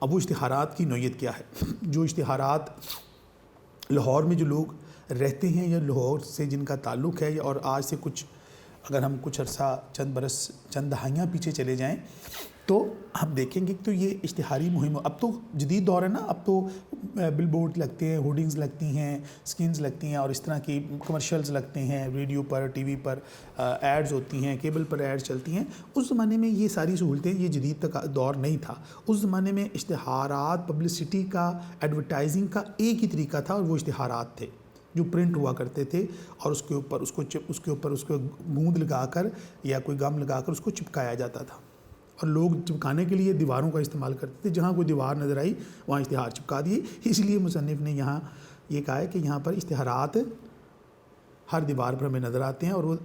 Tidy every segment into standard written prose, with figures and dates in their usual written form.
اب وہ اشتہارات کی نوعیت کیا ہے؟ جو اشتہارات لاہور میں جو لوگ رہتے ہیں یا لاہور سے جن کا تعلق ہے، اور آج سے اگر ہم کچھ عرصہ چند دہائیاں پیچھے چلے جائیں تو ہم دیکھیں گے تو یہ اشتہاری مہم اب تو جدید دور ہے نا، اب تو بل بورڈ لگتے ہیں، ہوڈنگز لگتی ہیں، سکرینز لگتی ہیں، اور اس طرح کی کمرشلز لگتے ہیں، ریڈیو پر، ٹی وی پر ایڈز ہوتی ہیں، کیبل پر ایڈز چلتی ہیں۔ اس زمانے میں یہ ساری سہولتیں، یہ جدید دور نہیں تھا۔ اس زمانے میں اشتہارات، پبلسٹی کا، ایڈورٹائزنگ کا ایک ہی طریقہ تھا، اور وہ اشتہارات تھے جو پرنٹ ہوا کرتے تھے، اور اس کے اوپر اس کو گوند لگا کر یا کوئی گم لگا کر اس کو چپکایا جاتا تھا، اور لوگ چپکانے کے لیے دیواروں کا استعمال کرتے تھے۔ جہاں کوئی دیوار نظر آئی وہاں اشتہار چپکا دیے۔ اس لیے مصنف نے یہاں یہ کہا ہے کہ یہاں پر اشتہارات ہر دیوار پر ہمیں نظر آتے ہیں، اور وہ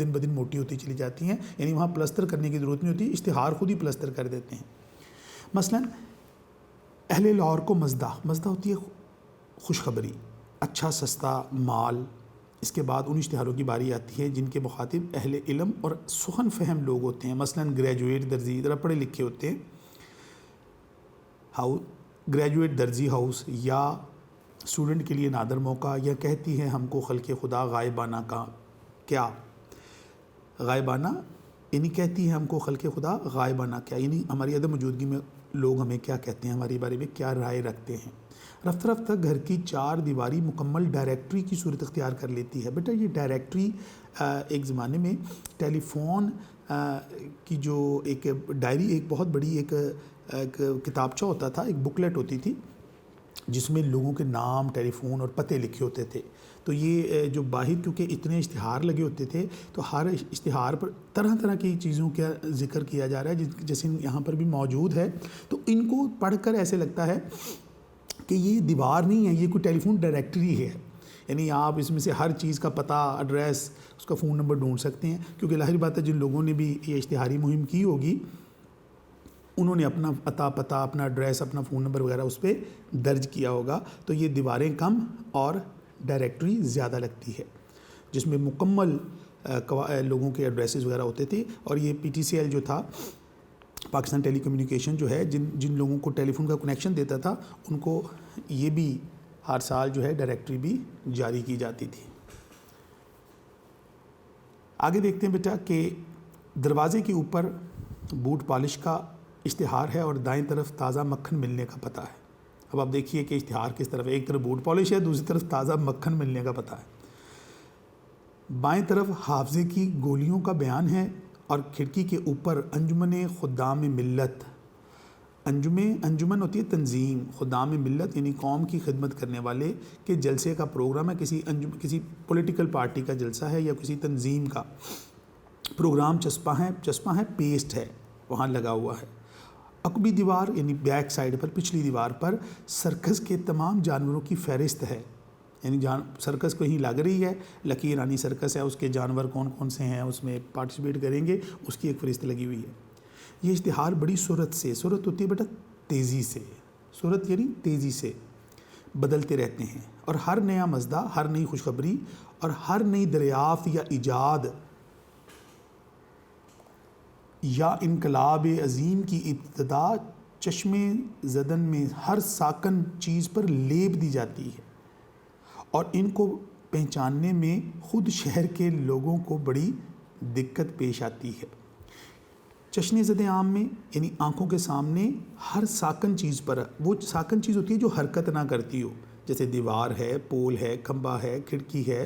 دن بدن موٹی ہوتی چلی جاتی ہیں، یعنی وہاں پلستر کرنے کی ضرورت نہیں ہوتی، اشتہار خود ہی پلستر کر دیتے ہیں۔ مثلا اہل لاہور کو مزدہ ہوتی ہے خوشخبری، اچھا سستا مال۔ اس کے بعد ان اشتہاروں کی باری آتی ہے جن کے مخاطب اہل علم اور سخن فہم لوگ ہوتے ہیں، مثلا گریجویٹ درزی، ذرا پڑھے لکھے ہوتے ہیں، گریجویٹ درزی ہاؤس، یا اسٹوڈنٹ کے لیے نادر موقع، یا کہتی ہے ہم کو خلق خدا غائبانہ کا کیا، غائبانہ یعنی کہتی ہے ہم کو خلق خدا غائبانہ کیا، یعنی ہماری عدم موجودگی میں لوگ ہمیں کیا کہتے ہیں، ہمارے بارے میں کیا رائے رکھتے ہیں۔ رفتہ رفتہ گھر کی چار دیواری مکمل ڈائریکٹری کی صورت اختیار کر لیتی ہے۔ بیٹا یہ ڈائریکٹری ایک زمانے میں ٹیلی فون کی جو ایک ڈائری، ایک بہت بڑی ایک کتابچہ ہوتا تھا، ایک بکلیٹ ہوتی تھی جس میں لوگوں کے نام، ٹیلی فون اور پتے لکھے ہوتے تھے۔ تو یہ جو باہر کیونکہ اتنے اشتہار لگے ہوتے تھے تو ہر اشتہار پر طرح طرح کی چیزوں کا ذکر کیا جا رہا ہے جیسے یہاں پر بھی موجود ہے، تو ان کو پڑھ کر ایسے لگتا ہے کہ یہ دیوار نہیں ہے، یہ کوئی ٹیلی فون ڈائریکٹری ہے، یعنی آپ اس میں سے ہر چیز کا پتہ، ایڈریس، اس کا فون نمبر ڈھونڈ سکتے ہیں، کیونکہ ظاہر بات ہے جن لوگوں نے بھی یہ اشتہاری مہم کی ہوگی انہوں نے اپنا پتہ، اپنا ایڈریس، اپنا فون نمبر وغیرہ اس پہ درج کیا ہوگا، تو یہ دیواریں کم اور ڈائریکٹری زیادہ لگتی ہے، جس میں مکمل لوگوں کے ایڈریسز وغیرہ ہوتے تھے۔ اور یہ پی ٹی سی ایل جو تھا، پاکستان ٹیلی کمیونیکیشن جو ہے، جن لوگوں کو ٹیلی فون کا کنیکشن دیتا تھا ان کو یہ بھی ہر سال جو ہے ڈائریکٹری بھی جاری کی جاتی تھی۔ آگے دیکھتے ہیں بیٹا کہ دروازے کے اوپر بوٹ پالش کا اشتہار ہے اور دائیں طرف تازہ مکھن ملنے کا پتہ ہے۔ اب آپ دیکھیے کہ اشتہار کس طرف ہے، ایک طرف بوٹ پالش ہے، دوسری طرف تازہ مکھن ملنے کا پتہ ہے۔ بائیں طرف حافظے کی گولیوں کا بیان ہے، اور کھڑکی کے اوپر انجمن خدام ملت، انجمن ہوتی ہے تنظیم، خدام ملت یعنی قوم کی خدمت کرنے والے کے جلسے کا پروگرام ہے، کسی پولیٹیکل پارٹی کا جلسہ ہے یا کسی تنظیم کا پروگرام چسپاں ہے، پیسٹ ہے وہاں لگا ہوا ہے۔ عقبی دیوار یعنی بیک سائڈ پر، پچھلی دیوار پر سرکس کے تمام جانوروں کی فہرست ہے، یعنی سرکس کہیں لگ رہی ہے، لکی رانی سرکس ہے، اس کے جانور کون کون سے ہیں اس میں پارٹیسپیٹ کریں گے، اس کی ایک فہرست لگی ہوئی ہے۔ یہ اشتہار بڑی سرعت ہوتی ہے بیٹا، تیزی سے، سرعت یعنی تیزی سے بدلتے رہتے ہیں، اور ہر نیا مزدہ، ہر نئی خوشخبری اور ہر نئی دریافت یا ایجاد یا انقلاب عظیم کی ابتدا چشم زدن میں ہر ساکن چیز پر لیپ دی جاتی ہے، اور ان کو پہچاننے میں خود شہر کے لوگوں کو بڑی دقت پیش آتی ہے۔ چشم زد عام میں یعنی آنکھوں کے سامنے ہر ساکن چیز پر، وہ ساکن چیز ہوتی ہے جو حرکت نہ کرتی ہو، جیسے دیوار ہے، پول ہے، کھمبا ہے، کھڑکی ہے،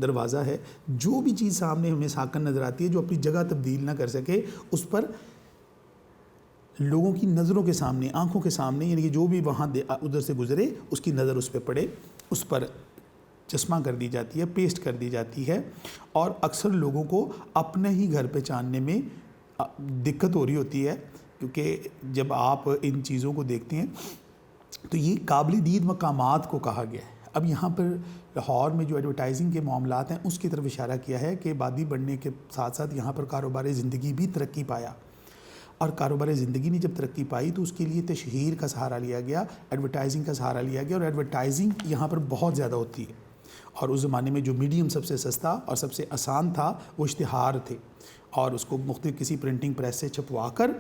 دروازہ ہے، جو بھی چیز سامنے ہمیں ساکن نظر آتی ہے جو اپنی جگہ تبدیل نہ کر سکے، اس پر لوگوں کی نظروں کے سامنے، آنکھوں کے سامنے، یعنی کہ جو بھی وہاں ادھر سے گزرے اس کی نظر اس پہ پڑے، اس پر چشمہ کر دی جاتی ہے، پیسٹ کر دی جاتی ہے، اور اکثر لوگوں کو اپنے ہی گھر پہچاننے میں دقت ہو رہی ہوتی ہے، کیونکہ جب آپ ان چیزوں کو دیکھتے ہیں تو یہ قابل دید مقامات کو کہا گیا ہے۔ اب یہاں پر لاہور میں جو ایڈورٹائزنگ کے معاملات ہیں اس کی طرف اشارہ کیا ہے کہ آبادی بڑھنے کے ساتھ ساتھ یہاں پر کاروبار زندگی بھی ترقی پایا، اور کاروبار زندگی نے جب ترقی پائی تو اس کے لیے تشہیر کا سہارا لیا گیا، ایڈورٹائزنگ کا سہارا لیا گیا، اور ایڈورٹائزنگ یہاں پر بہت زیادہ ہوتی ہے، اور اس زمانے میں جو میڈیم سب سے سستا اور سب سے آسان تھا وہ اشتہار تھے، اور اس کو مختلف کسی پرنٹنگ پریس سے چھپوا کر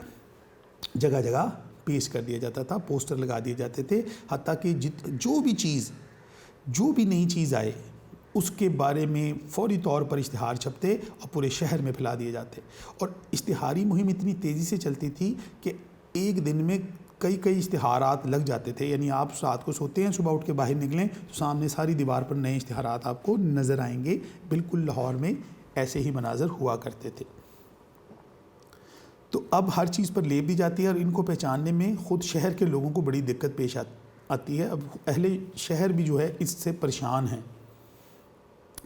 جگہ جگہ پیش کر دیا جاتا تھا، پوسٹر لگا دیے جاتے تھے، حتیٰ کہ جو بھی نئی چیز آئے اس کے بارے میں فوری طور پر اشتہار چھپتے اور پورے شہر میں پھیلا دیے جاتے. اور اشتہاری مہم اتنی تیزی سے چلتی تھی کہ ایک دن میں کئی اشتہارات لگ جاتے تھے. یعنی آپ رات کو سوتے ہیں، صبح اٹھ کے باہر نکلیں تو سامنے ساری دیوار پر نئے اشتہارات آپ کو نظر آئیں گے. بالکل لاہور میں ایسے ہی مناظر ہوا کرتے تھے. تو اب ہر چیز پر لیپ دی جاتی ہے اور ان کو پہچاننے میں خود شہر کے لوگوں کو بڑی دقت پیش آتی ہے. اب اہل شہر بھی جو ہے اس سے پریشان ہیں،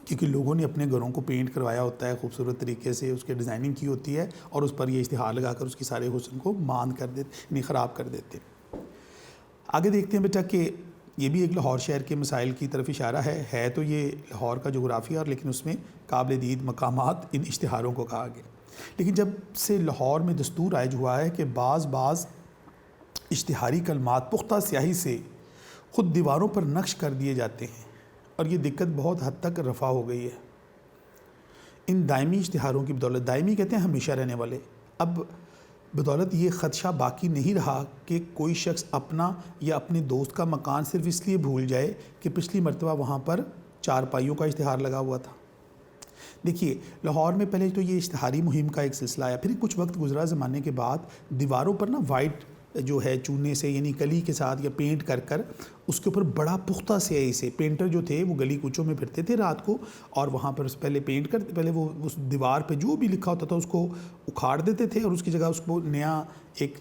کیونکہ لوگوں نے اپنے گھروں کو پینٹ کروایا ہوتا ہے خوبصورت طریقے سے، اس کے ڈیزائننگ کی ہوتی ہے اور اس پر یہ اشتہار لگا کر اس کی سارے حسن کو ماند کر دیتے، یعنی خراب کر دیتے. آگے دیکھتے ہیں بیٹا کہ یہ بھی ایک لاہور شہر کے مسائل کی طرف اشارہ ہے تو یہ لاہور کا جغرافیہ، اور لیکن اس میں قابل دید مقامات ان اشتہاروں کو کہا گیا. لیکن جب سے لاہور میں دستور رائج ہوا ہے کہ بعض اشتہاری کلمات پختہ سیاہی سے خود دیواروں پر نقش کر دیے جاتے ہیں، اور یہ دقت بہت حد تک رفع ہو گئی ہے. ان دائمی اشتہاروں کی بدولت، دائمی کہتے ہیں ہمیشہ رہنے والے، اب بدولت یہ خدشہ باقی نہیں رہا کہ کوئی شخص اپنا یا اپنے دوست کا مکان صرف اس لیے بھول جائے کہ پچھلی مرتبہ وہاں پر چارپائیوں کا اشتہار لگا ہوا تھا. دیکھیے لاہور میں پہلے تو یہ اشتہاری مہم کا ایک سلسلہ آیا، پھر کچھ وقت گزرا زمانے کے بعد دیواروں پر وائٹ جو ہے چونے سے، یعنی کلی کے ساتھ یا پینٹ کر اس کے اوپر بڑا پختہ سیاہی سے، پینٹر جو تھے وہ گلی کوچوں میں پھرتے تھے رات کو اور وہاں پر پہلے پینٹ کرتے، پہلے وہ اس دیوار پہ جو بھی لکھا ہوتا تھا اس کو اکھاڑ دیتے تھے اور اس کی جگہ اس کو نیا ایک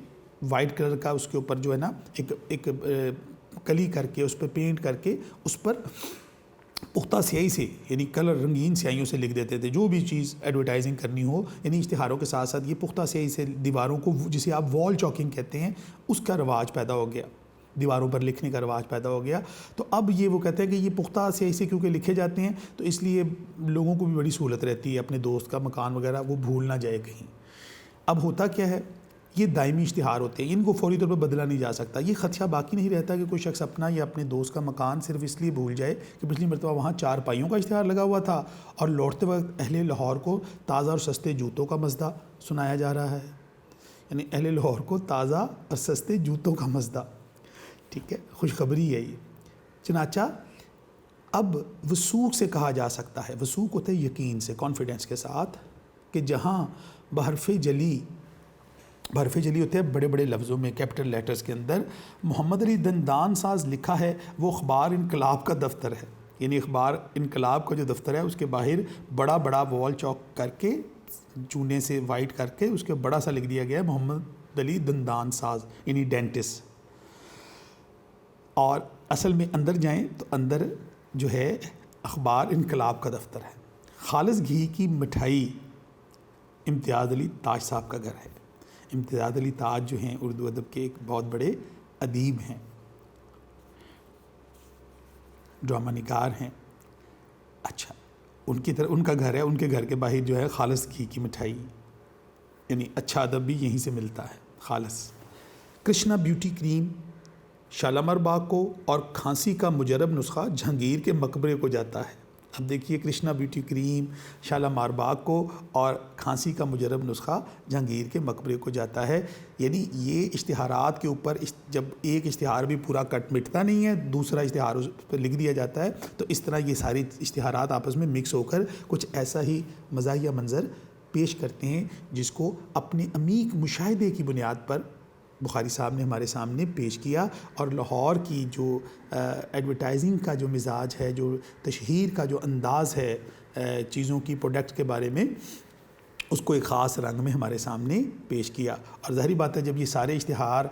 وائٹ کلر کا اس کے اوپر جو ہے نا ایک کلی کر کے اس پہ پینٹ کر کے اس پر پختہ سیاہی سے، یعنی کلر رنگین سیاہیوں سے لکھ دیتے تھے جو بھی چیز ایڈورٹائزنگ کرنی ہو. یعنی اشتہاروں کے ساتھ ساتھ یہ پختہ سیاہی سے دیواروں کو، جسے آپ وال چاکنگ کہتے ہیں، اس کا رواج پیدا ہو گیا، دیواروں پر لکھنے کا رواج پیدا ہو گیا. تو اب یہ وہ کہتے ہیں کہ یہ پختہ سیاہی سے کیونکہ لکھے جاتے ہیں تو اس لیے لوگوں کو بھی بڑی سہولت رہتی ہے، اپنے دوست کا مکان وغیرہ وہ بھول نہ جائے کہیں. اب ہوتا کیا ہے، یہ دائمی اشتہار ہوتے ہیں، ان کو فوری طور پر بدلا نہیں جا سکتا. یہ خدشہ باقی نہیں رہتا کہ کوئی شخص اپنا یا اپنے دوست کا مکان صرف اس لیے بھول جائے کہ پچھلی مرتبہ وہاں چارپائیوں کا اشتہار لگا ہوا تھا اور لوٹتے وقت اہل لاہور کو تازہ اور سستے جوتوں کا مزدہ سنایا جا رہا ہے. یعنی اہل لاہور کو تازہ اور سستے جوتوں کا مزدہ، ٹھیک ہے، خوشخبری ہے یہ. چنانچہ اب وثوق سے کہا جا سکتا ہے، وثوق ہوتا ہے یقین سے، کانفیڈنس کے ساتھ، کہ جہاں بحرف جلی ہوتے ہیں بڑے بڑے لفظوں میں، کیپٹل لیٹرز کے اندر، محمد علی دندان ساز لکھا ہے وہ اخبار انقلاب کا دفتر ہے. یعنی اخبار انقلاب کا جو دفتر ہے اس کے باہر بڑا وال چاک کر کے، چونے سے وائٹ کر کے اس کے بڑا سا لکھ دیا گیا ہے محمد علی دندان ساز، یعنی ڈینٹسٹ. اور اصل میں اندر جائیں تو اندر جو ہے اخبار انقلاب کا دفتر ہے. خالص گھی کی مٹھائی امتیاز علی تاج صاحب کا گھر ہے. امتیاز علی تاج جو ہیں اردو ادب کے ایک بہت بڑے ادیب ہیں، ڈرامہ نگار ہیں. اچھا، ان کا گھر ہے، ان کے گھر کے باہر جو ہے خالص گھی کی مٹھائی، یعنی اچھا ادب بھی یہیں سے ملتا ہے. خالص کرشنا بیوٹی کریم شالامار باغ کو اور کھانسی کا مجرب نسخہ جہانگیر کے مقبرے کو جاتا ہے. اب دیکھیے، کرشنا بیوٹی کریم شالامار باغ کو اور کھانسی کا مجرب نسخہ جہانگیر کے مقبرے کو جاتا ہے. یعنی یہ اشتہارات کے اوپر جب ایک اشتہار بھی پورا مٹتا نہیں ہے، دوسرا اشتہار اس پہ لکھ دیا جاتا ہے، تو اس طرح یہ ساری اشتہارات آپس میں مکس ہو کر کچھ ایسا ہی مزاحیہ منظر پیش کرتے ہیں جس کو اپنے عمیق مشاہدے کی بنیاد پر بخاری صاحب نے ہمارے سامنے پیش کیا. اور لاہور کی جو ایڈورٹائزنگ کا جو مزاج ہے، جو تشہیر کا جو انداز ہے چیزوں کی، پروڈکٹ کے بارے میں، اس کو ایک خاص رنگ میں ہمارے سامنے پیش کیا. اور ظاہری بات ہے جب یہ سارے اشتہار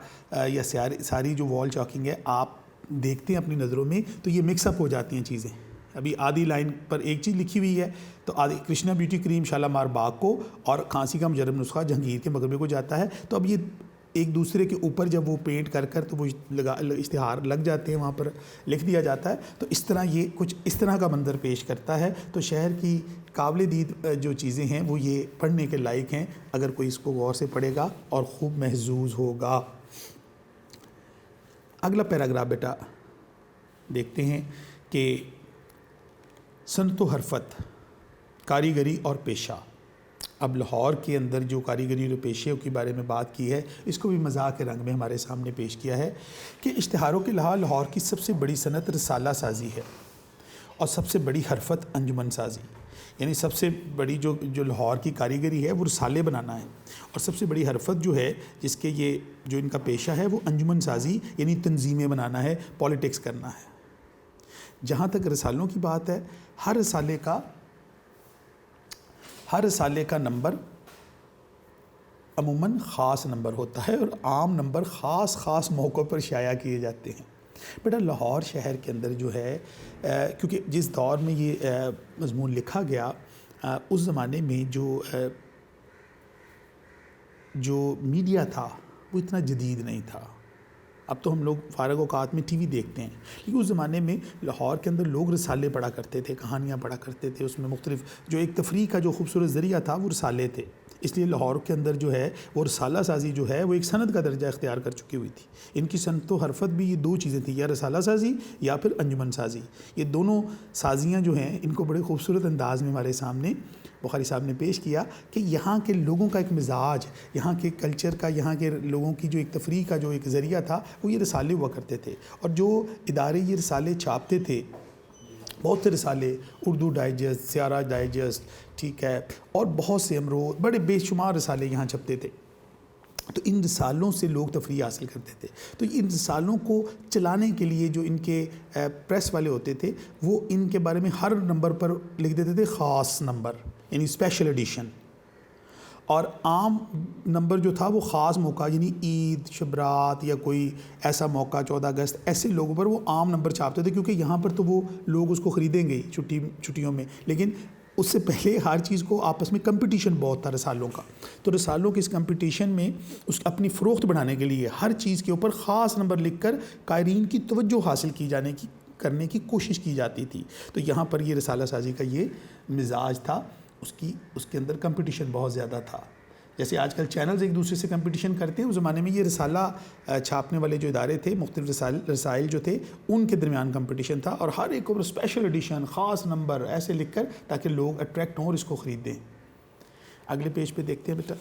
یا ساری جو وال چاکنگ ہے آپ دیکھتے ہیں اپنی نظروں میں تو یہ مکس اپ ہو جاتی ہیں چیزیں. ابھی آدھی لائن پر ایک چیز لکھی ہوئی ہے تو آدھی کرشنا بیوٹی کریم شالامار باغ کو اور کھانسی کا مجرب نسخہ جہانگیر کے مقبرے کو جاتا ہے. تو اب یہ ایک دوسرے کے اوپر جب وہ پینٹ کر تو وہ اشتہار لگ جاتے ہیں، وہاں پر لکھ دیا جاتا ہے. تو اس طرح یہ کچھ اس طرح کا منظر پیش کرتا ہے. تو شہر کی قابل دید جو چیزیں ہیں وہ یہ پڑھنے کے لائق ہیں اگر کوئی اس کو غور سے پڑھے گا اور خوب محظوظ ہوگا. اگلا پیراگراف بیٹا دیکھتے ہیں کہ صنعت و حرفت، کاریگری اور پیشہ. اب لاہور کے اندر جو کاریگری اور پیشے کے بارے میں بات کی ہے، اس کو بھی مزاح کے رنگ میں ہمارے سامنے پیش کیا ہے کہ اشتہاروں کے لحاظ لاہور کی سب سے بڑی صنعت رسالہ سازی ہے اور سب سے بڑی حرفت انجمن سازی، یعنی سب سے بڑی جو لاہور کی کاریگری ہے وہ رسالے بنانا ہے، اور سب سے بڑی حرفت جو ہے جس کے یہ جو ان کا پیشہ ہے وہ انجمن سازی یعنی تنظیمیں بنانا ہے، پولیٹکس کرنا ہے۔ جہاں تک رسالوں کی بات ہے، ہر رسالے کا نمبر عموماً خاص نمبر ہوتا ہے اور عام نمبر خاص موقعوں پر شائع کیے جاتے ہیں۔ بیٹا لاہور شہر کے اندر جو ہے کیونکہ جس دور میں یہ مضمون لکھا گیا اس زمانے میں جو میڈیا تھا وہ اتنا جدید نہیں تھا۔ اب تو ہم لوگ فارغ اوقات میں ٹی وی دیکھتے ہیں، لیکن اس زمانے میں لاہور کے اندر لوگ رسالے پڑھا کرتے تھے، کہانیاں پڑھا کرتے تھے، اس میں مختلف جو ایک تفریح کا جو خوبصورت ذریعہ تھا وہ رسالے تھے، اس لیے لاہور کے اندر جو ہے وہ رسالہ سازی جو ہے وہ ایک صنعت کا درجہ اختیار کر چکی ہوئی تھی۔ ان کی صنعت و حرفت بھی یہ دو چیزیں تھیں، یا رسالہ سازی یا پھر انجمن سازی۔ یہ دونوں سازیاں جو ہیں ان کو بڑے خوبصورت انداز میں ہمارے سامنے بخاری صاحب نے پیش کیا کہ یہاں کے لوگوں کا ایک مزاج، یہاں کے کلچر کا، یہاں کے لوگوں کی جو ایک تفریح کا جو ایک ذریعہ تھا وہ یہ رسالے ہوا کرتے تھے، اور جو ادارے یہ رسالے چھاپتے تھے، بہت سے رسالے، اردو ڈائجسٹ، سیارہ ڈائجسٹ، ٹھیک ہے، اور بہت سے امروز، بڑے بے شمار رسالے یہاں چھپتے تھے، تو ان رسالوں سے لوگ تفریح حاصل کرتے تھے۔ تو ان رسالوں کو چلانے کے لیے جو ان کے پریس والے ہوتے تھے وہ ان کے بارے میں ہر نمبر پر لکھ دیتے تھے خاص نمبر یعنی اسپیشل ایڈیشن، اور عام نمبر جو تھا وہ خاص موقع یعنی عید، شبرات یا کوئی ایسا موقع 14 اگست ایسے لوگوں پر وہ عام نمبر چھاپتے تھے، کیونکہ یہاں پر تو وہ لوگ اس کو خریدیں گے چھٹیوں میں، لیکن اس سے پہلے ہر چیز کو آپس میں کمپٹیشن بہت تھا رسالوں کا، تو رسالوں کے اس کمپٹیشن میں اس اپنی فروخت بڑھانے کے لیے ہر چیز کے اوپر خاص نمبر لکھ کر قائرین کی توجہ حاصل کرنے کی کوشش کی جاتی تھی۔ تو یہاں پر یہ رسالہ سازی کا یہ مزاج تھا، اس کے اندر کمپٹیشن بہت زیادہ تھا۔ جیسے آج کل چینلز ایک دوسرے سے کمپٹیشن کرتے ہیں، اس زمانے میں یہ رسالہ چھاپنے والے جو ادارے تھے، مختلف رسائل جو تھے ان کے درمیان کمپٹیشن تھا، اور ہر ایک کو اسپیشل ایڈیشن، خاص نمبر ایسے لکھ کر تاکہ لوگ اٹریکٹ ہوں اور اس کو خریدیں۔ اگلے پیج پہ دیکھتے ہیں بیٹا،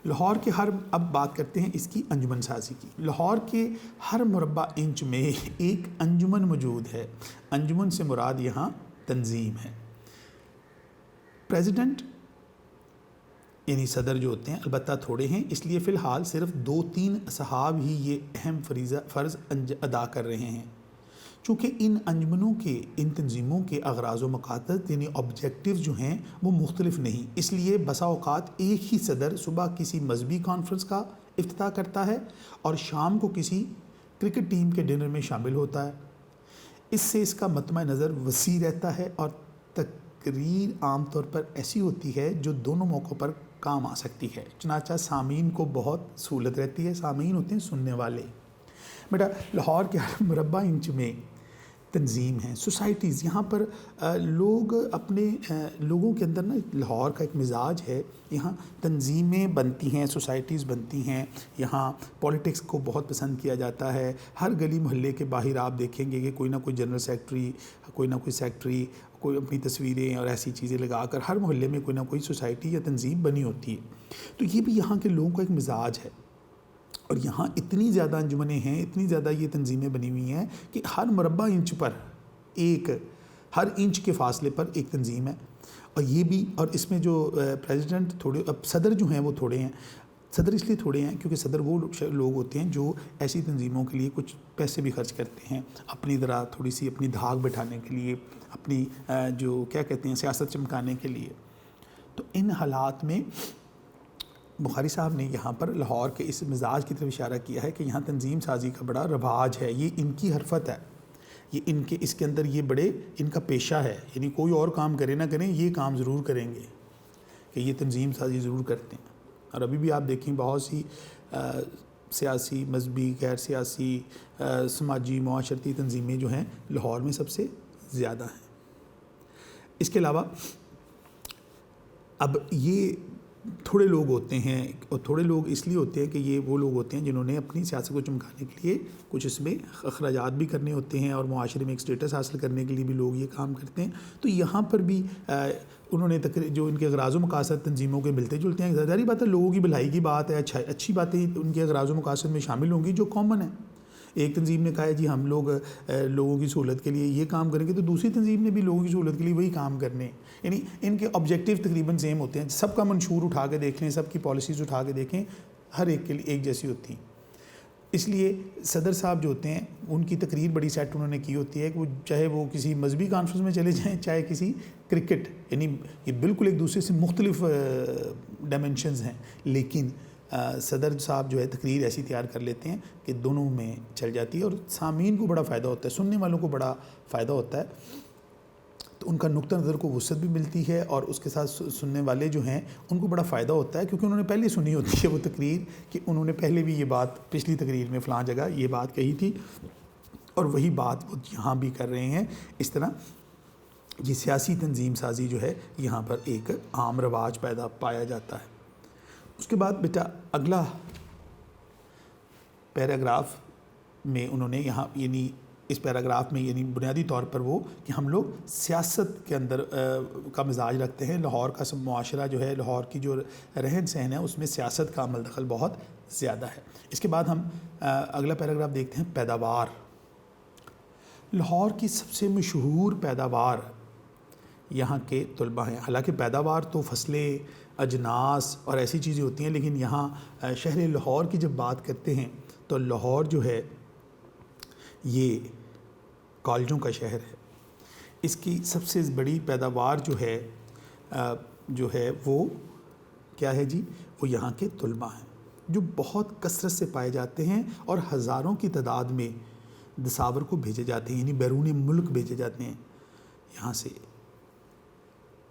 لاہور کے اب بات کرتے ہیں اس کی انجمن سازی کی۔ لاہور کے ہر مربع انچ میں ایک انجمن موجود ہے۔ انجمن سے مراد یہاں تنظیم ہے۔ پریزیڈنٹ یعنی صدر جو ہوتے ہیں البتہ تھوڑے ہیں، اس لیے فی الحال صرف 2-3 اصحاب ہی یہ اہم فرض ادا کر رہے ہیں۔ چونکہ ان انجمنوں کے، ان تنظیموں کے اغراض و مقاصد یعنی آبجیکٹیو جو ہیں وہ مختلف نہیں، اس لیے بسا اوقات ایک ہی صدر صبح کسی مذہبی کانفرنس کا افتتاح کرتا ہے اور شام کو کسی کرکٹ ٹیم کے ڈنر میں شامل ہوتا ہے۔ اس سے اس کا مطمع نظر وسیع رہتا ہے، اور تقریر عام طور پر ایسی ہوتی ہے جو دونوں موقعوں پر کام آ سکتی ہے، چنانچہ سامعین کو بہت سہولت رہتی ہے۔ سامعین ہوتے ہیں سننے والے۔ بیٹا لاہور کے ہر مربع انچ میں تنظیم ہیں، سوسائٹیز، یہاں پر لوگ اپنے لوگوں کے اندر نا لاہور کا ایک مزاج ہے، یہاں تنظیمیں بنتی ہیں، سوسائٹیز بنتی ہیں، یہاں پولیٹکس کو بہت پسند کیا جاتا ہے۔ ہر گلی محلے کے باہر آپ دیکھیں گے کہ کوئی نہ کوئی جنرل سیکرٹری، کوئی نہ کوئی سیکرٹری، کوئی اپنی تصویریں اور ایسی چیزیں لگا کر ہر محلے میں کوئی نہ کوئی سوسائٹی یا تنظیم بنی ہوتی ہے۔ تو یہ بھی یہاں کے لوگوں کا ایک مزاج ہے، اور یہاں اتنی زیادہ انجمنیں ہیں، اتنی زیادہ یہ تنظیمیں بنی ہوئی ہیں کہ ہر مربع انچ پر ہر انچ کے فاصلے پر ایک تنظیم ہے۔ اور یہ بھی، اور اس میں جو پریزیڈنٹ صدر جو ہیں وہ تھوڑے ہیں۔ صدر اس لیے تھوڑے ہیں کیونکہ صدر وہ لوگ ہوتے ہیں جو ایسی تنظیموں کے لیے کچھ پیسے بھی خرچ کرتے ہیں، اپنی ذرا تھوڑی سی اپنی دھاک بٹھانے کے لیے، اپنی جو کیا کہتے ہیں سیاست چمکانے کے لیے۔ تو ان حالات میں بخاری صاحب نے یہاں پر لاہور کے اس مزاج کی طرف اشارہ کیا ہے کہ یہاں تنظیم سازی کا بڑا رواج ہے، یہ ان کی حرفت ہے، یہ اس کے اندر یہ بڑے ان کا پیشہ ہے، یعنی کوئی اور کام کرے نہ کریں یہ کام ضرور کریں گے کہ یہ تنظیم سازی ضرور کرتے ہیں۔ اور ابھی بھی آپ دیکھیں بہت سی سیاسی، مذہبی، غیر سیاسی، سماجی، معاشرتی تنظیمیں جو ہیں لاہور میں سب سے زیادہ ہیں۔ اس کے علاوہ اب یہ تھوڑے لوگ ہوتے ہیں، اور تھوڑے لوگ اس لیے ہوتے ہیں کہ یہ وہ لوگ ہوتے ہیں جنہوں نے اپنی سیاست کو چمکانے کے لیے کچھ اس میں اخراجات بھی کرنے ہوتے ہیں، اور معاشرے میں ایک سٹیٹس حاصل کرنے کے لیے بھی لوگ یہ کام کرتے ہیں. تو یہاں پر بھی انہوں نے جو ان کے اغراض و مقاصد تنظیموں کے ملتے جلتے ہیں. ظاہری بات ہے لوگوں کی بھلائی کی بات ہے، اچھی باتیں ان کے اغراض و مقاصد میں شامل ہوں گی جو کامن ہیں. ایک تنظیم نے کہا ہے جی ہم لوگ لوگوں کی سہولت کے لیے یہ کام کریں گے، تو دوسری تنظیم نے بھی لوگوں کی سہولت کے لیے وہی کام کرنے. یعنی ان کے آبجیکٹیو تقریباً سیم ہوتے ہیں. سب کا منشور اٹھا کے دیکھ لیں، سب کی پالیسیز اٹھا کے دیکھیں، ہر ایک کے لیے ایک جیسی ہوتی ہیں. اس لیے صدر صاحب جو ہوتے ہیں ان کی تقریر بڑی سیٹ انہوں نے کی ہوتی ہے کہ وہ چاہے وہ کسی مذہبی کانفرنس میں چلے جائیں، چاہے کسی کرکٹ، یعنی یہ بالکل ایک دوسرے سے مختلف ڈائمنشنز ہیں، لیکن صدر صاحب جو ہے تقریر ایسی تیار کر لیتے ہیں کہ دونوں میں چل جاتی ہے، اور سامعین کو بڑا فائدہ ہوتا ہے، سننے والوں کو بڑا فائدہ ہوتا ہے. تو ان کا نقطہ نظر کو وسعت بھی ملتی ہے، اور اس کے ساتھ سننے والے جو ہیں ان کو بڑا فائدہ ہوتا ہے، کیونکہ انہوں نے پہلے سنی ہوتی ہے وہ تقریر، کہ انہوں نے پہلے بھی یہ بات پچھلی تقریر میں فلاں جگہ یہ بات کہی تھی، اور وہی بات وہ یہاں بھی کر رہے ہیں. اس طرح یہ سیاسی تنظیم سازی جو ہے یہاں پر ایک عام رواج پایا جاتا ہے. اس کے بعد بیٹا اگلا پیراگراف میں انہوں نے یہاں، یعنی اس پیراگراف میں، یعنی بنیادی طور پر وہ کہ ہم لوگ سیاست کے اندر کا مزاج رکھتے ہیں. لاہور کا سب معاشرہ جو ہے، لاہور کی جو رہن سہن ہے اس میں سیاست کا عمل دخل بہت زیادہ ہے. اس کے بعد ہم اگلا پیراگراف دیکھتے ہیں، پیداوار. لاہور کی سب سے مشہور پیداوار یہاں کے طلباء ہیں. حالانکہ پیداوار تو فصلیں، اجناس اور ایسی چیزیں ہوتی ہیں، لیکن یہاں شہر لاہور کی جب بات کرتے ہیں تو لاہور جو ہے یہ کالجوں کا شہر ہے. اس کی سب سے بڑی پیداوار جو ہے وہ کیا ہے جی؟ وہ یہاں کے طلباء ہیں جو بہت کثرت سے پائے جاتے ہیں، اور ہزاروں کی تعداد میں دساور کو بھیجے جاتے ہیں، یعنی بیرون ملک بھیجے جاتے ہیں یہاں سے.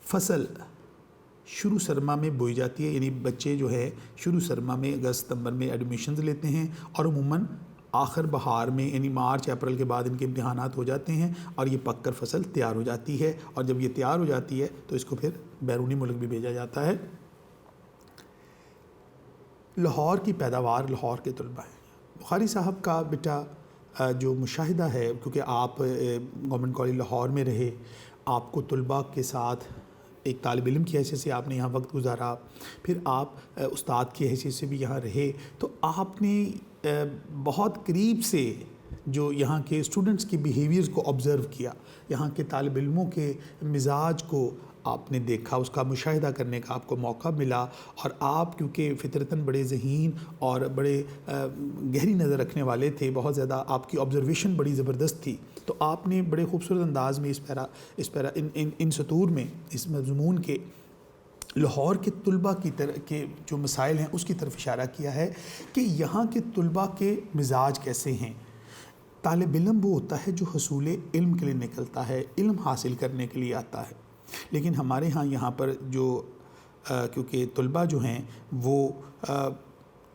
فصل شروع سرما میں بوئی جاتی ہے، یعنی بچے جو ہے شروع سرما میں اگست ستمبر میں ایڈمیشنز لیتے ہیں، اور عموماً آخر بہار میں، یعنی مارچ اپریل کے بعد ان کے امتحانات ہو جاتے ہیں، اور یہ پک کر فصل تیار ہو جاتی ہے. اور جب یہ تیار ہو جاتی ہے تو اس کو پھر بیرونی ملک بھی بھیجا جاتا ہے. لاہور کی پیداوار لاہور کے طلباء ہیں. بخاری صاحب کا بیٹا جو مشاہدہ ہے، کیونکہ آپ گورنمنٹ کالج لاہور میں رہے، آپ کو طلباء کے ساتھ ایک طالب علم کی حیثیت سے آپ نے یہاں وقت گزارا، پھر آپ استاد کی حیثیت سے بھی یہاں رہے، تو آپ نے بہت قریب سے جو یہاں کے اسٹوڈنٹس کے بیہیویئرز کو آبزرو کیا، یہاں کے طالب علموں کے مزاج کو آپ نے دیکھا، اس کا مشاہدہ کرنے کا آپ کو موقع ملا. اور آپ کیونکہ فطرتاً بڑے ذہین اور بڑے گہری نظر رکھنے والے تھے، بہت زیادہ آپ کی آبزرویشن بڑی زبردست تھی، تو آپ نے بڑے خوبصورت انداز میں ان سطور میں اس مضمون کے لاہور کے طلباء کی طرح کے جو مسائل ہیں اس کی طرف اشارہ کیا ہے کہ یہاں کے طلباء کے مزاج کیسے ہیں. طالب علم وہ ہوتا ہے جو حصول علم کے لیے نکلتا ہے، علم حاصل کرنے کے لیے آتا ہے. لیکن ہمارے یہاں پر جو کیونکہ طلباء جو ہیں وہ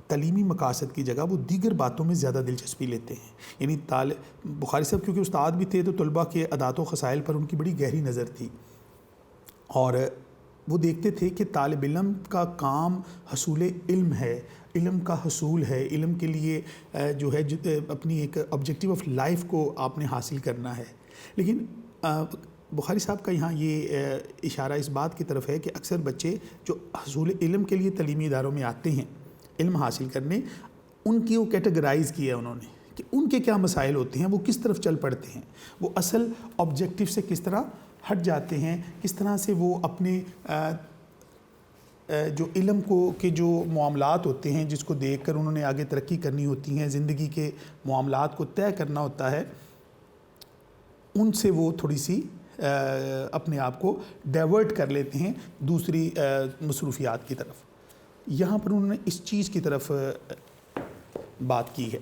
تعلیمی مقاصد کی جگہ وہ دیگر باتوں میں زیادہ دلچسپی لیتے ہیں. یعنی بخاری صاحب کیونکہ استاد بھی تھے تو طلباء کے عادات و خصائل پر ان کی بڑی گہری نظر تھی، اور وہ دیکھتے تھے کہ طالب علم کا کام حصول علم ہے، علم کا حصول ہے، علم کے لیے جو ہے اپنی ایک آبجیکٹیو آف لائف کو آپ نے حاصل کرنا ہے. لیکن بخاری صاحب کا یہاں یہ اشارہ اس بات کی طرف ہے کہ اکثر بچے جو حصول علم کے لیے تعلیمی اداروں میں آتے ہیں علم حاصل کرنے، ان کی وہ کیٹیگرائز کیا ہے انہوں نے کہ ان کے کیا مسائل ہوتے ہیں، وہ کس طرف چل پڑتے ہیں، وہ اصل آبجیکٹیو سے کس طرح ہٹ جاتے ہیں، کس طرح سے وہ اپنے جو علم کے جو معاملات ہوتے ہیں جس کو دیکھ کر انہوں نے آگے ترقی کرنی ہوتی ہیں، زندگی کے معاملات کو طے کرنا ہوتا ہے، ان سے وہ تھوڑی سی اپنے آپ کو ڈائیورٹ کر لیتے ہیں دوسری مصروفیات کی طرف. یہاں پر انہوں نے اس چیز کی طرف بات کی ہے.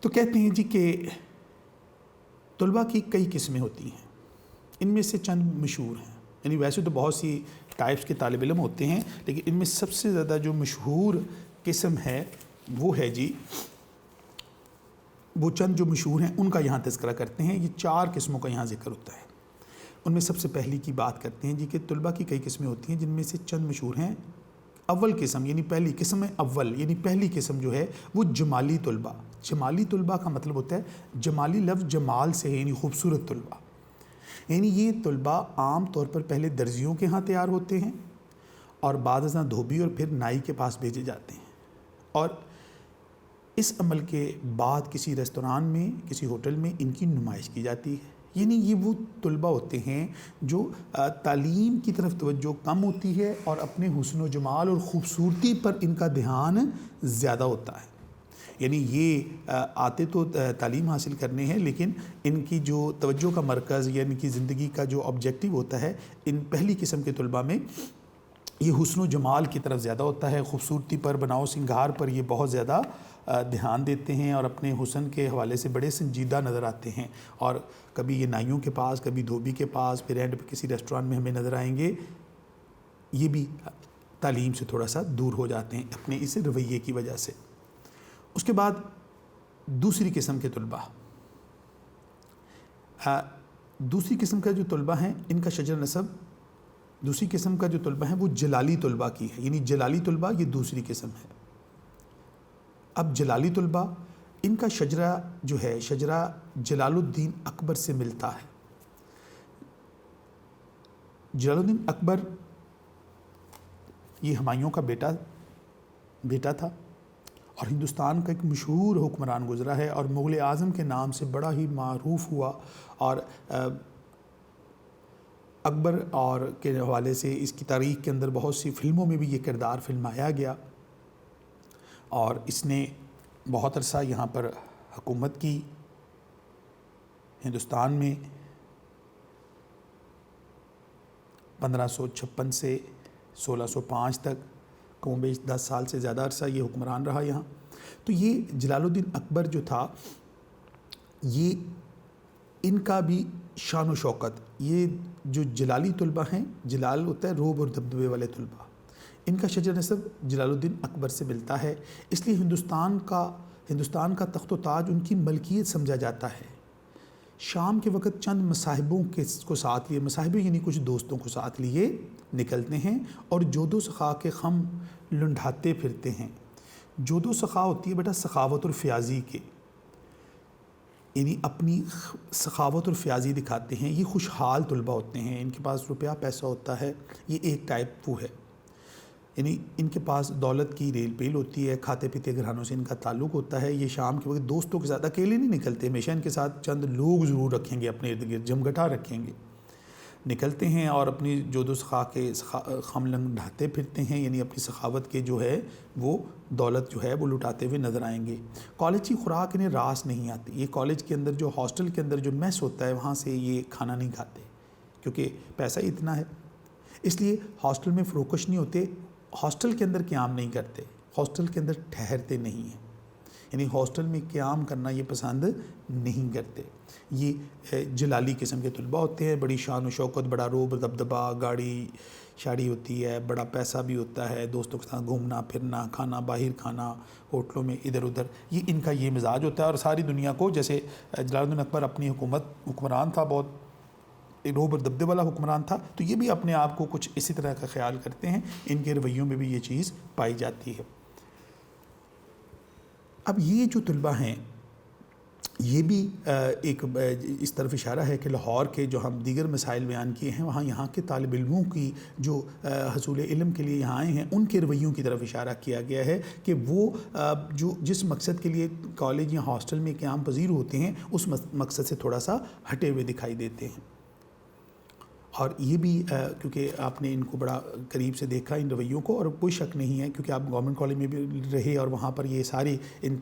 تو کہتے ہیں جی کہ طلباء کی کئی قسمیں ہوتی ہیں، ان میں سے چند مشہور ہیں. یعنی ویسے تو بہت سی ٹائپس کے طالب علم ہوتے ہیں، لیکن ان میں سب سے زیادہ جو مشہور قسم ہے وہ ہے جی، وہ چند جو مشہور ہیں ان کا یہاں تذکرہ کرتے ہیں. یہ 4 قسموں کا یہاں ذکر ہوتا ہے. ان میں سب سے پہلی کی بات کرتے ہیں جی کہ طلبہ کی کئی قسمیں ہوتی ہیں، جن میں سے چند مشہور ہیں۔ اول قسم یعنی پہلی قسم اول یعنی پہلی قسم جو ہے وہ جمالی طلبہ۔ جمالی طلبہ کا مطلب ہوتا ہے، جمالی لفظ جمال سے ہے یعنی خوبصورت طلبہ، یعنی یہ طلبہ عام طور پر پہلے درزیوں کے ہاں تیار ہوتے ہیں اور بعد ازاں دھوبی اور پھر نائی کے پاس بھیجے جاتے ہیں، اور اس عمل کے بعد کسی ریستوران میں، کسی ہوٹل میں ان کی نمائش کی جاتی ہے۔ یعنی یہ وہ طلبہ ہوتے ہیں جو تعلیم کی طرف توجہ کم ہوتی ہے اور اپنے حسن و جمال اور خوبصورتی پر ان کا دھیان زیادہ ہوتا ہے۔ یعنی یہ آتے تو تعلیم حاصل کرنے ہیں، لیکن ان کی جو توجہ کا مرکز یا ان کی زندگی کا جو آبجیکٹو ہوتا ہے ان پہلی قسم کے طلبہ میں یہ حسن و جمال کی طرف زیادہ ہوتا ہے، خوبصورتی پر، بناؤ سنگھار پر یہ بہت زیادہ دھیان دیتے ہیں اور اپنے حسن کے حوالے سے بڑے سنجیدہ نظر آتے ہیں، اور کبھی یہ نائیوں کے پاس، کبھی دھوبی کے پاس، پھر اینڈ پہ کسی ریسٹوران میں ہمیں نظر آئیں گے، یہ بھی تعلیم سے تھوڑا سا دور ہو جاتے ہیں اپنے اس رویے کی وجہ سے۔ اس کے بعد دوسری قسم کے طلبہ، دوسری قسم کا جو طلبہ ہیں ان کا شجر نسب، دوسری قسم کا جو طلبہ ہیں وہ جلالی طلبہ کی ہے، یعنی جلالی طلبہ یہ دوسری قسم ہے۔ اب جلالی طلبہ ان کا شجرہ جو ہے شجرہ جلال الدین اکبر سے ملتا ہے۔ جلال الدین اکبر یہ ہمایوں کا بیٹا تھا اور ہندوستان کا ایک مشہور حکمران گزرا ہے اور مغل اعظم کے نام سے بڑا ہی معروف ہوا، اور اکبر اور کے حوالے سے اس کی تاریخ کے اندر بہت سی فلموں میں بھی یہ کردار فلمایا گیا، اور اس نے بہت عرصہ یہاں پر حکومت کی ہندوستان میں۔ 1556 سے 1605 تک کم و بیش 10 سال سے زیادہ عرصہ یہ حکمران رہا یہاں۔ تو یہ جلال الدین اکبر جو تھا، یہ ان کا بھی شان و شوکت، یہ جو جلالی طلبہ ہیں، جلال ہوتا ہے روب اور دبدبے والے طلبہ، ان کا شجر نسب جلال الدین اکبر سے ملتا ہے، اس لیے ہندوستان کا تخت و تاج ان کی ملکیت سمجھا جاتا ہے۔ شام کے وقت چند مصاحبوں کو ساتھ لیے، مصاحبے یعنی کچھ دوستوں کو ساتھ لیے نکلتے ہیں اور جود و سخا کے خم لنڈھاتے پھرتے ہیں۔ جود و سخا ہوتی ہے بیٹا سخاوت اور فیاضی کے، یعنی اپنی سخاوت اور فیاضی دکھاتے ہیں۔ یہ خوشحال طلبہ ہوتے ہیں، ان کے پاس روپیہ پیسہ ہوتا ہے، یہ ایک ٹائپ وہ ہے، یعنی ان کے پاس دولت کی ریل پیل ہوتی ہے، کھاتے پیتے گھرانوں سے ان کا تعلق ہوتا ہے۔ یہ شام کے وقت دوستوں کے ساتھ اکیلے نہیں نکلتے، ہمیشہ ان کے ساتھ چند لوگ ضرور رکھیں گے، اپنے ارد گرد جمگٹا رکھیں گے، نکلتے ہیں اور اپنی جود و سخا کے خم لنڈھاتے پھرتے ہیں، یعنی اپنی سخاوت کے جو ہے وہ دولت جو ہے وہ لٹاتے ہوئے نظر آئیں گے۔ کالج کی خوراک انہیں راس نہیں آتی، یہ کالج کے اندر جو ہاسٹل کے اندر جو میس ہوتا ہے وہاں سے یہ کھانا نہیں کھاتے، کیونکہ پیسہ اتنا ہے، اس لیے ہاسٹل میں فروکش نہیں ہوتے، ہاسٹل کے اندر قیام نہیں کرتے، ہاسٹل کے اندر ٹھہرتے نہیں ہیں، یعنی ہاسٹل میں قیام کرنا یہ پسند نہیں کرتے۔ یہ جلالی قسم کے طلبہ ہوتے ہیں، بڑی شان و شوکت، بڑا روب دبدبا، گاڑی شاڑی ہوتی ہے، بڑا پیسہ بھی ہوتا ہے، دوستوں کے ساتھ گھومنا پھرنا، کھانا باہر کھانا، ہوٹلوں میں ادھر ادھر، یہ ان کا یہ مزاج ہوتا ہے۔ اور ساری دنیا کو، جیسے جلال الدین اکبر اپنی حکمران تھا، بہت روب اور دبدبے والا حکمران تھا، تو یہ بھی اپنے آپ کو کچھ اسی طرح کا خیال کرتے ہیں، ان کے رویوں میں بھی یہ چیز پائی جاتی ہے۔ اب یہ جو طلبہ ہیں یہ بھی ایک اس طرف اشارہ ہے کہ لاہور کے جو ہم دیگر مسائل بیان کیے ہیں، وہاں یہاں کے طالب علموں کی جو حصول علم کے لیے یہاں آئے ہیں ان کے رویوں کی طرف اشارہ کیا گیا ہے کہ وہ جو جس مقصد کے لیے کالج یا ہاسٹل میں قیام پذیر ہوتے ہیں اس مقصد سے تھوڑا سا ہٹے ہوئے دکھائی دیتے ہیں۔ اور یہ بھی کیونکہ آپ نے ان کو بڑا قریب سے دیکھا ان رویوں کو، اور کوئی شک نہیں ہے کیونکہ آپ گورنمنٹ کالج میں بھی رہے اور وہاں پر یہ ساری ان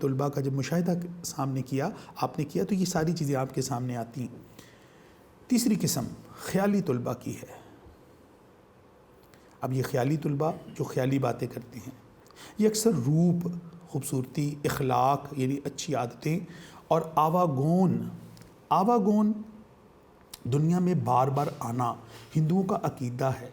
طلباء کا جب مشاہدہ سامنے کیا آپ نے کیا تو یہ ساری چیزیں آپ کے سامنے آتی ہیں۔ تیسری قسم خیالی طلباء کی ہے۔ اب یہ خیالی طلباء جو خیالی باتیں کرتے ہیں، یہ اکثر روپ، خوبصورتی، اخلاق یعنی اچھی عادتیں اور آواگون دنیا میں بار بار آنا ہندوؤں کا عقیدہ ہے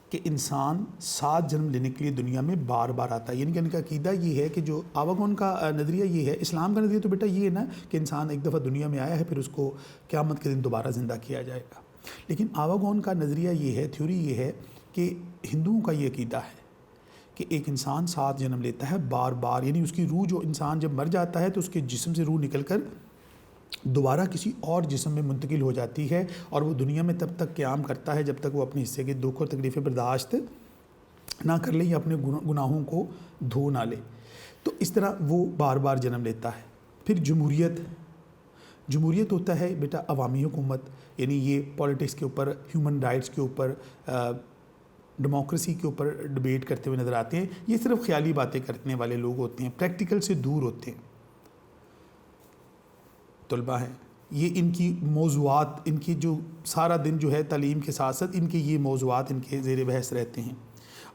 کہ انسان 7 جنم لینے کے لیے دنیا میں بار بار آتا ہے. یعنی کہ ان کا عقیدہ یہ ہے کہ جو آواگون کا نظریہ یہ ہے، اسلام کا نظریہ تو بیٹا یہ ہے نا کہ انسان ایک دفعہ دنیا میں آیا ہے، پھر اس کو قیامت کے دن دوبارہ زندہ کیا جائے گا. لیکن آواگون کا نظریہ یہ ہے، تھیوری یہ ہے کہ ہندوؤں کا یہ عقیدہ ہے کہ ایک انسان 7 جنم لیتا ہے بار بار. یعنی اس کی روح، جو انسان جب مر جاتا ہے تو اس کے جسم سے روح نکل کر دوبارہ کسی اور جسم میں منتقل ہو جاتی ہے، اور وہ دنیا میں تب تک قیام کرتا ہے جب تک وہ اپنے حصے کے دکھ اور تکلیفیں برداشت نہ کر لے یا اپنے گناہوں کو دھو نہ لے. تو اس طرح وہ بار بار جنم لیتا ہے. پھر جمہوریت ہوتا ہے بیٹا عوامی حکومت. یعنی یہ پولیٹکس کے اوپر، ہیومن رائٹس کے اوپر، ڈیموکریسی کے اوپر ڈبیٹ کرتے ہوئے نظر آتے ہیں. یہ صرف خیالی باتیں کرنے والے لوگ ہوتے ہیں، پریکٹیکل سے دور ہوتے ہیں. طلبہ ہیں یہ، ان کی موضوعات، ان کی جو سارا دن جو ہے تعلیم کے ساتھ ساتھ ان کے یہ موضوعات ان کے زیر بحث رہتے ہیں،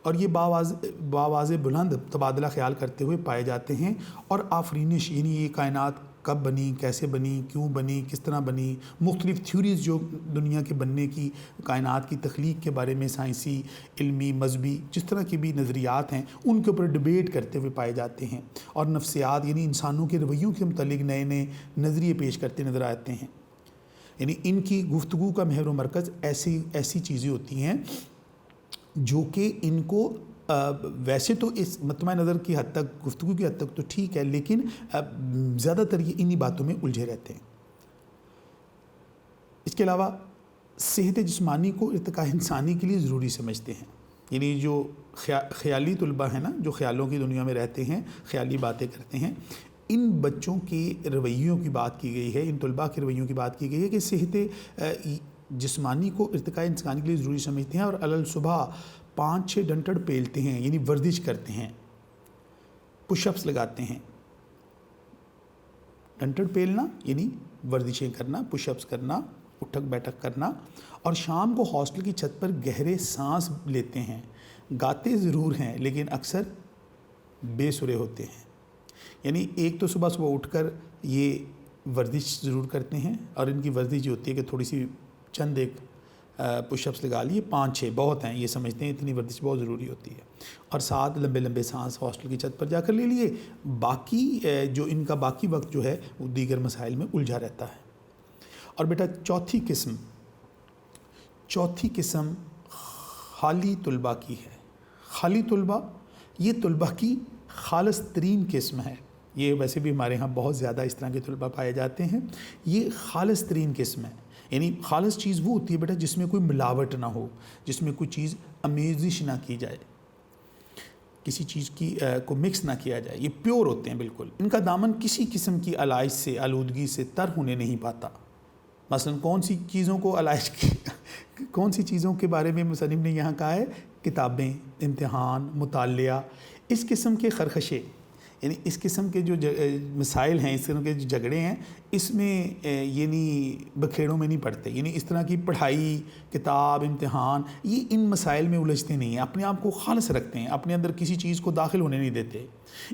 اور یہ باواز بلند تبادلہ خیال کرتے ہوئے پائے جاتے ہیں. اور آفرینش، یعنی یہ کائنات کب بنی، کیسے بنی، کیوں بنی، کس طرح بنی، مختلف تھیوریز جو دنیا کے بننے کی، کائنات کی تخلیق کے بارے میں سائنسی، علمی، مذہبی، جس طرح کی بھی نظریات ہیں ان کے اوپر ڈبیٹ کرتے ہوئے پائے جاتے ہیں. اور نفسیات، یعنی انسانوں کے رویوں کے متعلق نئے نئے نظریے پیش کرتے نظر آتے ہیں. یعنی ان کی گفتگو کا محور و مرکز ایسی چیزیں ہوتی ہیں جو کہ ان کو ویسے تو اس مطمع نظر کی حد تک، گفتگو کی حد تک تو ٹھیک ہے، لیکن زیادہ تر یہ انہی باتوں میں الجھے رہتے ہیں. اس کے علاوہ صحت جسمانی کو ارتقاء انسانی کے لیے ضروری سمجھتے ہیں. یعنی جو خیالی طلبہ ہیں نا، جو خیالوں کی دنیا میں رہتے ہیں، خیالی باتیں کرتے ہیں، ان بچوں کے رویوں کی بات کی گئی ہے، ان طلبہ کے رویوں کی بات کی گئی ہے کہ صحت جسمانی کو ارتقاء انسانی کے لیے ضروری سمجھتے ہیں، اور علل صبح 5-6 ڈنٹڑ پیلتے ہیں. یعنی ورزش کرتے ہیں، پش اپس لگاتے ہیں. ڈنٹڑ پیلنا یعنی ورزشیں کرنا، پش اپس کرنا، اٹھک بیٹھک کرنا. اور شام کو ہاسٹل کی چھت پر گہرے سانس لیتے ہیں. گاتے ضرور ہیں لیکن اکثر بے سرے ہوتے ہیں. یعنی ایک تو صبح اٹھ کر یہ ورزش ضرور کرتے ہیں، اور ان کی ورزش یہ ہوتی ہے کہ تھوڑی سی چند ایک پش اپس لگا لیے، 5-6 بہت ہیں، یہ سمجھتے ہیں اتنی ورزش بہت ضروری ہوتی ہے. اور 7 لمبے سانس ہاسٹل کی چھت پر جا کر لے لیے. باقی جو ان کا باقی وقت جو ہے وہ دیگر مسائل میں الجھا رہتا ہے. اور بیٹا چوتھی قسم خالی طلبہ کی ہے. خالی طلبہ یہ طلبہ کی خالص ترین قسم ہے. یہ ویسے بھی ہمارے ہاں بہت زیادہ اس طرح کے طلبہ پائے جاتے ہیں. یہ خالص ترین قسم ہے. یعنی خالص چیز وہ ہوتی ہے بیٹا جس میں کوئی ملاوٹ نہ ہو، جس میں کوئی چیز آمیزش نہ کی جائے، کسی چیز کی کو مکس نہ کیا جائے. یہ پیور ہوتے ہیں بالکل. ان کا دامن کسی قسم کی علائش سے، آلودگی سے تر ہونے نہیں پاتا. مثلا کون سی چیزوں کے بارے میں مصنف نے یہاں کہا ہے؟ کتابیں، امتحان، مطالعہ. اس قسم کے خرخشے، یعنی اس قسم کے جو مسائل ہیں، اس قسم کے جو جھگڑے ہیں، اس میں یعنی بکھیڑوں میں نہیں پڑتے. یعنی اس طرح کی پڑھائی، کتاب، امتحان، یہ ان مسائل میں الجھتے نہیں ہیں. اپنے آپ کو خالص رکھتے ہیں، اپنے اندر کسی چیز کو داخل ہونے نہیں دیتے.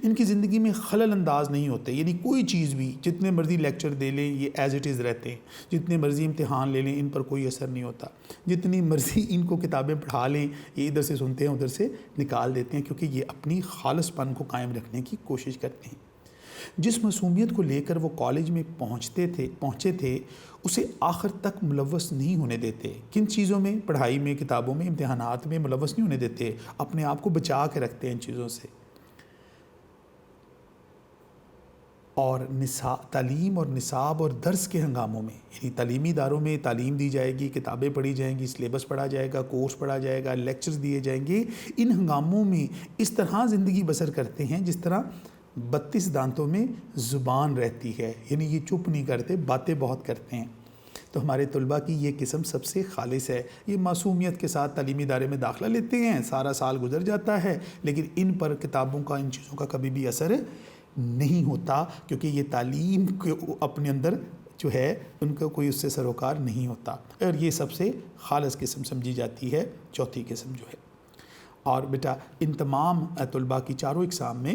ان کی زندگی میں خلل انداز نہیں ہوتے. یعنی کوئی چیز بھی، جتنے مرضی لیکچر دے لیں یہ ایز اٹ از رہتے ہیں، جتنے مرضی امتحان لے لیں ان پر کوئی اثر نہیں ہوتا، جتنی مرضی ان کو کتابیں پڑھا لیں یہ ادھر سے سنتے ہیں ادھر سے نکال دیتے ہیں، کیونکہ یہ اپنی خالص پن کو قائم رکھنے کی کوشش کرتے ہیں. جس معصومیت کو لے کر وہ کالج میں پہنچے تھے اسے آخر تک ملوث نہیں ہونے دیتے. کن چیزوں میں؟ پڑھائی میں، کتابوں میں، امتحانات میں ملوث نہیں ہونے دیتے. اپنے آپ کو بچا کے رکھتے ہیں ان چیزوں سے. اور تعلیم اور نصاب اور درس کے ہنگاموں میں، یعنی تعلیمی اداروں میں تعلیم دی جائے گی، کتابیں پڑھی جائیں گی، سلیبس پڑھا جائے گا، کورس پڑھا جائے گا، لیکچرز دیے جائیں گے. ان ہنگاموں میں اس طرح زندگی بسر کرتے ہیں جس طرح 32 دانتوں میں زبان رہتی ہے. یعنی یہ چپ نہیں کرتے، باتیں بہت کرتے ہیں. تو ہمارے طلبہ کی یہ قسم سب سے خالص ہے. یہ معصومیت کے ساتھ تعلیمی ادارے میں داخلہ لیتے ہیں، سارا سال گزر جاتا ہے، لیکن ان پر کتابوں کا، ان چیزوں کا کبھی بھی اثر نہیں ہوتا، کیونکہ یہ تعلیم کے اپنے اندر جو ہے ان کا کوئی اس سے سروکار نہیں ہوتا. اور یہ سب سے خالص قسم سمجھی جاتی ہے، چوتھی قسم جو ہے. اور بیٹا ان تمام طلبہ کی چاروں اقسام میں